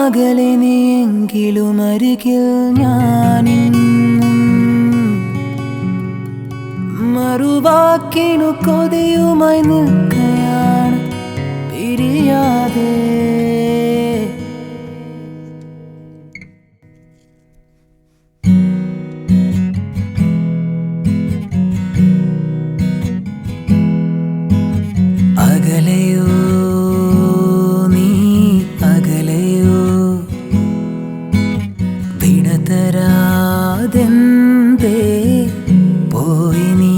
അകലെ നീയെങ്കിലും അരികിൽ ഞാനിന്നും മറുവാക്കിനു കൊതിയുമായി നിൽക്കുകയാണ് പിരിയാതെ. അകലെയോ നീ അകലെയോ വിടതരാതെന്തേ പോയി നീ.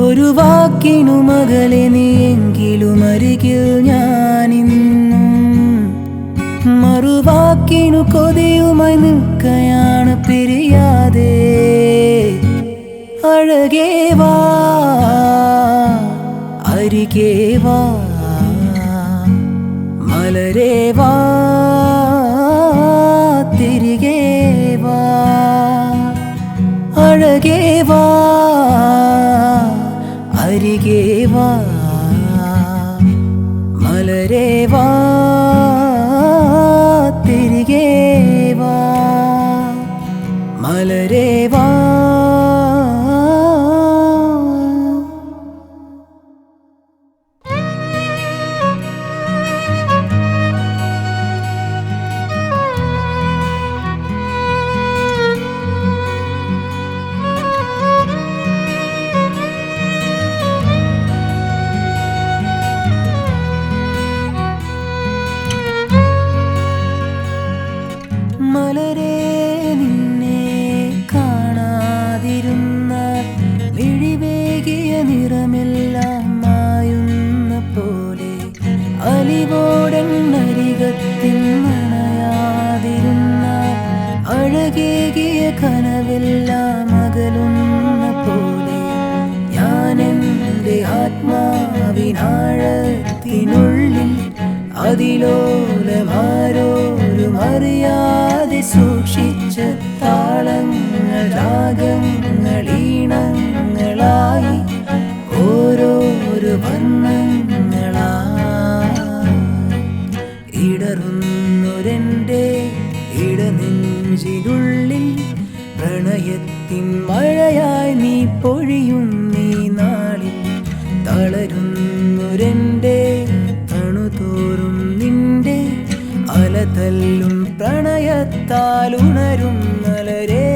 ഒരു വാക്കിനും അകലെ നീയെങ്കിലും അരികിൽ ഞാനിന്നും മറുവാക്കിനു കൊതിയുമായി നിൽക്കുകയാണ് പിരിയാതെ. അഴകേ വാ അരികേ വാ മലരേ വാ തിരികെ വാ. അഴകേ വാ അരികേ വാ മലരേ വാ തിരികെ വാ മലരേ വാ. മലരേ നിന്നെ കാണാതിരുന്ന മിഴിവേകിയ നിറമെല്ലാം മായുന്ന പോലെ അലിവോടന്നരികത്തിൽ നനയാതിരുന്ന അഴകേകിയ കനവെല്ലാം അകലുന്ന പോലെ ഞാനെൻ്റെ ആത്മാവിനാഴത്തിനുള്ളിൽ അതിലോലമാരോരും അറിയാതെ സൂക്ഷിച്ച താളങ്ങൾ രാഗങ്ങൾ ഈണങ്ങളായി ഓരോരോ വർണ്ണങ്ങളായി ഇടറുന്നൊരെൻ്റെ ഇടനെഞ്ചിനുള്ളിൽ പ്രണയത്തിൻ മഴയായി നീ പൊഴിയും നീ നാളിൽ. തളരുന്നൊരെൻ്റെ തണുതോറും നിന്റെ അലതല്ലും പ്രണയത്താൽ ഉണരും മലരേ